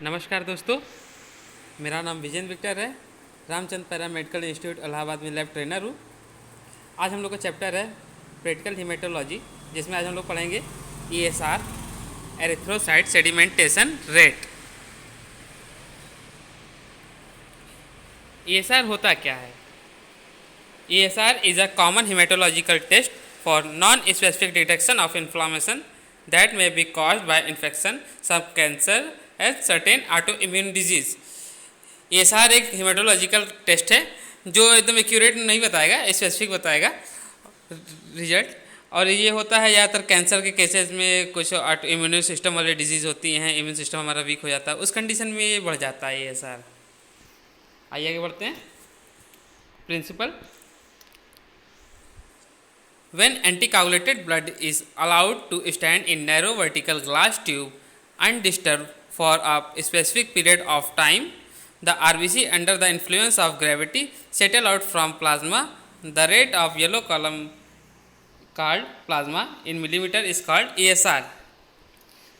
नमस्कार दोस्तों, मेरा नाम विजेंद्र विक्टर है। Ramchandra para medical institute Allahabad में लैब ट्रेनर हूँ। आज हम लोग का चैप्टर है प्रैक्टिकल हीमेटोलॉजी, जिसमें आज हम लोग पढ़ेंगे ESR, erythrocyte sedimentation rate. ESR होता क्या है? ESR is a common hematological test for non-specific detection of inflammation that may be caused by infection, some cancer and certain autoimmune disease। ESR एक haematological test है जो एकदम accurate नहीं बताएगा, specific बताएगा रिजल्ट। और ये होता है ज़्यादातर कैंसर के केसेस में, कुछ इम्यून सिस्टम वाले डिजीज़ होती हैं, इम्यून सिस्टम हमारा वीक हो जाता है, उस कंडीशन में ये बढ़ जाता है ESR। आइए आगे बढ़ते हैं। Principal: When anticoagulated blood is allowed to stand in narrow vertical glass tube undisturbed for a specific period of time, the RBC under the influence of gravity settle out from plasma. The rate of yellow column called plasma in millimeter is called ESR।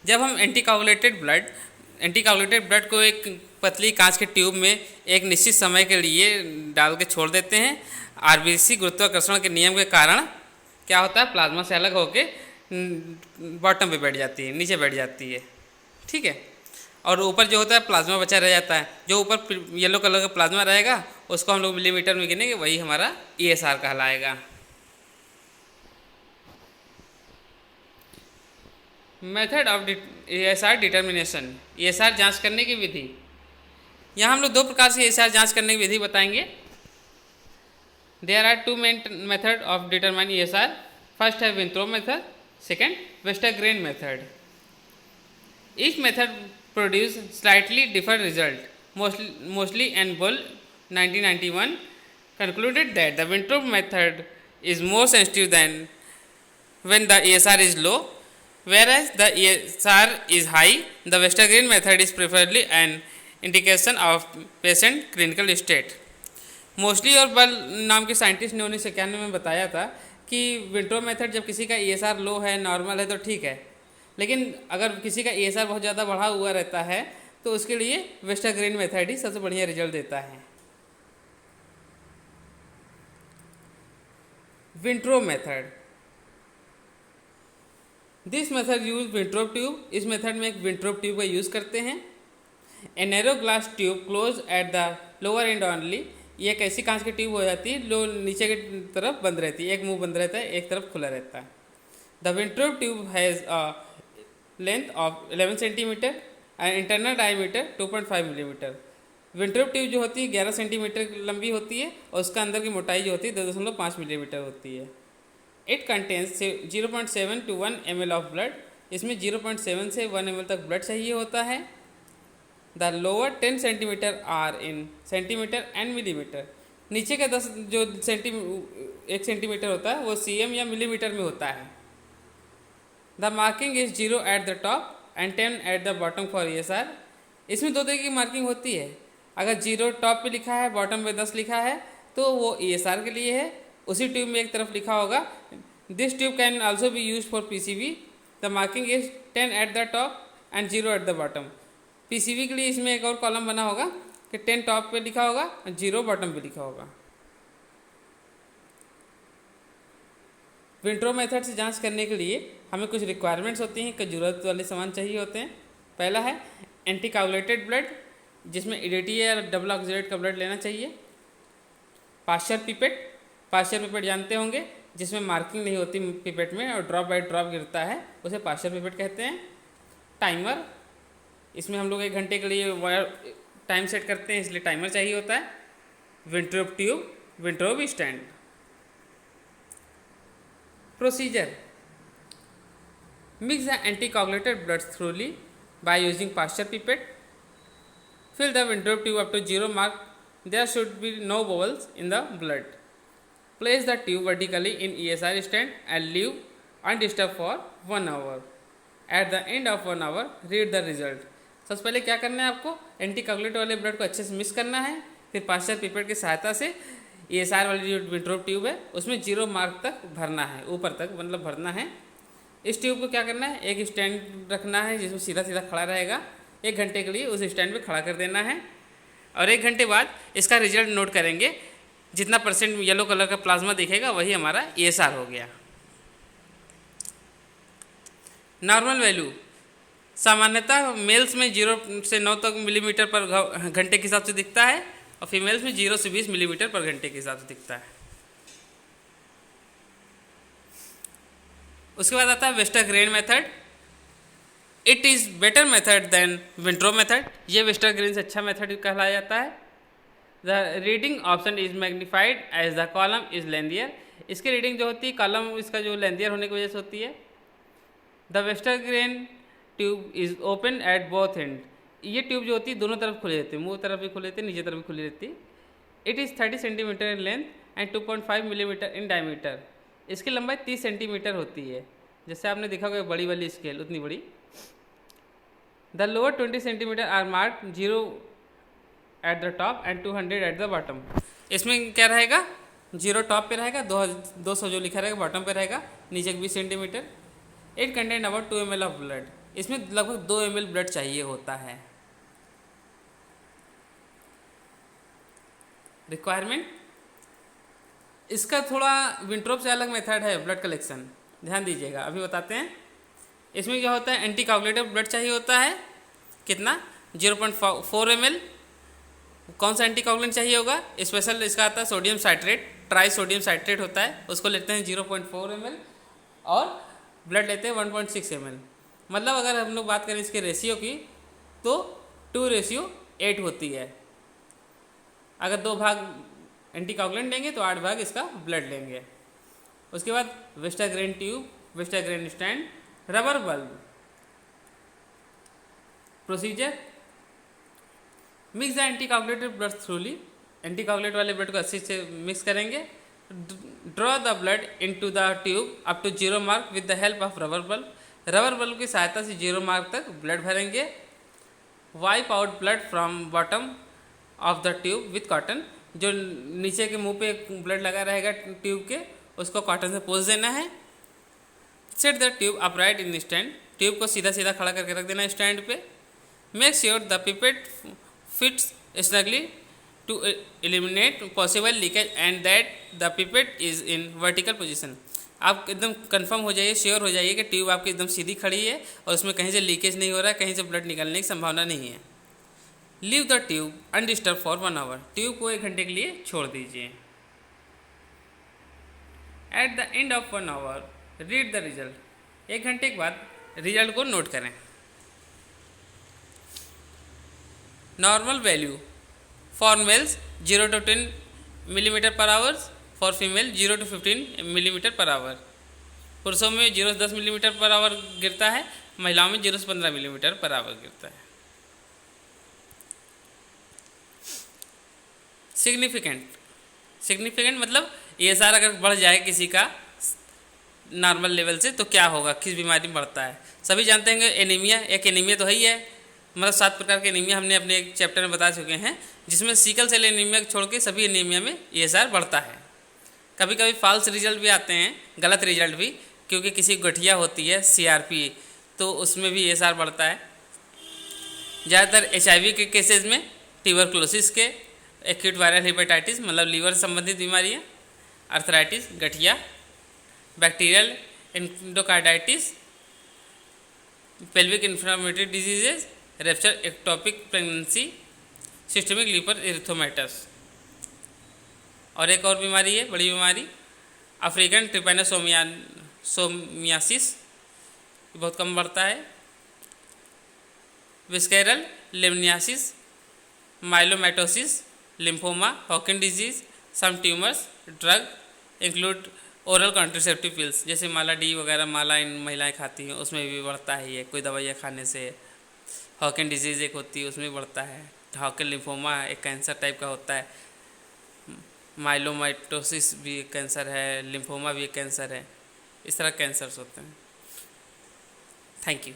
जब हम एंटीकोगुलेटेड blood को एक पतली कांच के tube में एक निश्चित समय के लिए डाल के छोड़ देते हैं, RBC गुरुत्वाकर्षण के नियम के कारण क्या होता है, प्लाज्मा से अलग होके बॉटम पे बैठ जाती है, नीचे बैठ जाती है, ठीक है। और ऊपर जो होता है प्लाज्मा बचा रह जाता है। जो ऊपर येलो कलर का प्लाज्मा रहेगा उसको हम लोग मिलीमीटर में गिनेंगे, वही हमारा ESR कहलाएगा। Method of ESR determination, ESR जांच करने की विधि। यहाँ हम लोग दो प्रकार से ESR जांच करने की विधि बताएंगे। There are two main method of determine ESR. First है Winthrop method, second Westergren method. Each method produce slightly different result. Mostly and Bull 1991 concluded that the Winthrop method is more sensitive than when the ESR is low, whereas the ESR is high. The Westergren method is preferably an indication of patient clinical state. Mostly और बल नाम के scientist ने 1991 में बताया था कि Wintrobe method जब किसी का ESR लो है, नॉर्मल है तो ठीक है, लेकिन अगर किसी का ESR बहुत ज़्यादा बढ़ा हुआ रहता है तो उसके लिए वेस्टरग्रेन मेथड ही सबसे बढ़िया रिजल्ट देता है। Wintrobe method, this method use Wintrobe tube. इस मेथड में एक विंट्रोप ट्यूब का यूज़ करते हैं। A narrow glass tube close at the lower and only. ये एक ऐसी कांच की ट्यूब हो जाती है जो नीचे की तरफ बंद रहती है, एक मुंह बंद रहता है, एक तरफ खुला रहता है। The Wintrobe tube has a length of 11 centimetre and internal diameter 2.5 millimetre. Wintrobe tube जो होती है 11 सेंटीमीटर लंबी होती है और उसका अंदर की मोटाई जो होती है 2.5 मिलीमीटर होती है। It contains 0.7 to 1 ml of blood. इसमें 0.7 से 1 ml तक ब्लड चाहिए होता है। The lower 10 centimetre are in centimetre and millimetre. नीचे का 1 सेंटीमीटर होता है वो cm या मिलीमीटर में होता है। The marking is 0 at the top and 10 eight the bottom for ESR। इसमें दो तरह की मार्किंग होती है। अगर 0 टॉप पे लिखा है, बॉटम पे 10 लिखा है तो वो ESR के लिए है। उसी ट्यूब में एक तरफ लिखा होगा this tube can also be use for PCV। The marking is 10 eight the top and 0 at the bottom. PCV के लिए इसमें एक और कॉलम बना होगा कि 10 टॉप पे लिखा होगा और 0 बॉटम पे लिखा होगा। विंट्रोप मेथड से जांच करने के लिए हमें कुछ रिक्वायरमेंट्स होती हैं, कुछ ज़रूरत वाले सामान चाहिए होते हैं। पहला है एंटीकोगुलेटेड ब्लड, जिसमें EDTA या डबल ऑक्सीडेट का ब्लड लेना चाहिए। पाश्चर पिपेट जानते होंगे, जिसमें मार्किंग नहीं होती पिपेट में और ड्रॉप बाय ड्रॉप गिरता है, उसे पाश्चर पिपेट कहते हैं। टाइमर, इसमें हम लोग 1 घंटे के लिए टाइम सेट करते हैं, इसलिए टाइमर चाहिए होता है। Wintrobe tube, Wintrobe stand. Procedure: mix the anticoagulated blood thoroughly by using Pasteur pipette. Fill the Wintrobe tube up to 0 mark. There should be no bubbles in the blood. Place the tube vertically in ESR stand and leave undisturb for 1 hour। At the end of 1 hour read the result. सबसे पहले क्या करना है, आपको एंटीकोगुलेट वाले blood को अच्छे से मिक्स करना है। फिर पाश्चर पिपेट की सहायता से ESR वाली जो विंट्रोप ट्यूब है उसमें 0 मार्क तक भरना है, ऊपर तक मतलब भरना है। इस ट्यूब को क्या करना है, एक स्टैंड रखना है जिसमें सीधा सीधा खड़ा रहेगा। 1 घंटे के लिए उस स्टैंड पे खड़ा कर देना है और 1 घंटे बाद इसका रिजल्ट नोट करेंगे। जितना परसेंट येलो कलर का प्लाज्मा दिखेगा वही हमारा ESR हो गया। नॉर्मल वैल्यू सामान्यतः मेल्स में 0 से 9 तक मिलीमीटर पर घंटे के हिसाब से दिखता है और फीमेल्स में 0 से 20 मिलीमीटर पर घंटे के हिसाब से दिखता है। उसके बाद आता है Westergren method. It is better method than Wintro method. ये वेस्टरग्रेन से अच्छा मेथड कहलाया जाता है। The reading option is magnified as the column is lengthier. इसकी रीडिंग जो होती है कॉलम इसका जो लेंथियर होने की वजह से होती है। The Westergren tube is open at both end. ये ट्यूब जो होती है दोनों तरफ खुली रहती है, मुंह तरफ भी खुली रहती है, नीचे तरफ भी खुली रहती है। It is 30 centimetre in length and 2.5 millimetre in diameter. इसकी लंबाई 30 सेंटीमीटर होती है, जैसे आपने देखा होगा बड़ी वाली स्केल उतनी बड़ी। The lower 20 centimetre are mark 0 at the top and 200 at the bottom. इसमें क्या रहेगा, 0 टॉप पे रहेगा, 200 जो लिखा रहेगा बॉटम पे रहेगा, नीचे 20 centimetre. It contain about 2 ml of blood. इसमें लगभग 2 ml ब्लड चाहिए होता है। रिक्वायरमेंट, इसका थोड़ा विंट्रोप से अलग मेथड है ब्लड कलेक्शन, ध्यान दीजिएगा, अभी बताते हैं। इसमें क्या होता है, एंटी कोगुलेटिव ब्लड चाहिए होता है। कितना, 0.4 ml। कौन सा एंटी कोगुलेंट चाहिए होगा, स्पेशल इसका आता है sodium citrate, try sodium citrate होता है, उसको लेते हैं 0.4 ml और ब्लड लेते हैं 1.6 ml। मतलब अगर हम लोग बात करें इसके रेशियो की तो 2:8 होती है। अगर 2 भाग एंटी कोगुलेंट लेंगे तो 8 भाग इसका ब्लड लेंगे। उसके बाद Westergren tube, Westergren stand, rubber bulb. Procedure, mix the anti coagulated blood thoroughly. Anti coagulate वाले ब्लड को अच्छे से मिक्स करेंगे। Draw the blood into the tube up to 0 mark with the help of rubber bulb. Rubber bulb की सहायता से 0 mark तक blood भरेंगे। Wipe out blood from bottom of the tube with cotton. जो नीचे के मुंह पे ब्लड लगा रहेगा ट्यूब के, उसको कॉटन से पोंछ देना है। Set the tube upright in stand. Tube को सीधा सीधा खड़ा करके रख देना स्टैंड पे। Make sure the pipette fits snugly to eliminate possible leakage and that the pipette is in vertical position. आप एकदम कंफर्म हो जाइए, श्योर हो जाइए कि ट्यूब आपकी एकदम सीधी खड़ी है और उसमें कहीं से लीकेज नहीं हो रहा है, कहीं से ब्लड निकलने की संभावना नहीं है। Leave the tube undisturb for 1 hour. Tube को 1 घंटे के लिए छोड़ दीजिए। At the end of 1 hour read the result. 1 घंटे के बाद रिजल्ट को नोट करें। Normal value for males 0 to 10 millimetre per hour, for female 0 to 15 millimetre per hour. पुरुषों में 0 से 10 मिलीमीटर पर आवर गिरता है, महिलाओं में 0 से 15 मिलीमीटर पर आवर गिरता है। सिग्निफिकेंट मतलब ESR अगर बढ़ जाए किसी का नॉर्मल लेवल से तो क्या होगा, किस बीमारी में बढ़ता है। सभी जानते हैं एनीमिया, एक एनीमिया तो है ही है, मतलब 7 प्रकार के एनीमिया हमने अपने एक चैप्टर में बता चुके हैं, जिसमें सिकल सेल एनीमिया छोड़ के सभी एनीमिया में ESR बढ़ता है। कभी कभी फॉल्स रिजल्ट भी आते हैं, गलत रिजल्ट भी, क्योंकि किसी गठिया होती है CRP तो उसमें भी ESR बढ़ता है। ज़्यादातर HIV के केसेस में, ट्यूबरकुलोसिस के, एक्यूट वायरल हेपेटाइटिस मतलब लीवर संबंधित बीमारियाँ, अर्थराइटिस, गठिया, bacterial endocarditis, pelvic inflammatory diseases, rupture, ectopic pregnancy, systemic lupus erythematosus. और एक और बीमारी है, बड़ी बीमारी, अफ्रीकन ट्रिपैनोसोमियासिस, बहुत कम बढ़ता है। Visceral leishmaniasis, myelomatosis, lymphoma, Hodgkin disease, some tumours. Drug include oral contraceptive pills, जैसे माला डी वगैरह माला इन महिलाएं खाती हैं, उसमें भी बढ़ता है ये, कोई दवाइयाँ खाने से। हॉकिन डिजीज़ एक होती है, उसमें भी बढ़ता है। हॉकिन लिम्फोमा एक कैंसर टाइप का होता है। माइलोमाइटोसिस भी एक कैंसर है, लिम्फोमा भी एक कैंसर है। इस तरह कैंसर्स होते हैं। Thank you.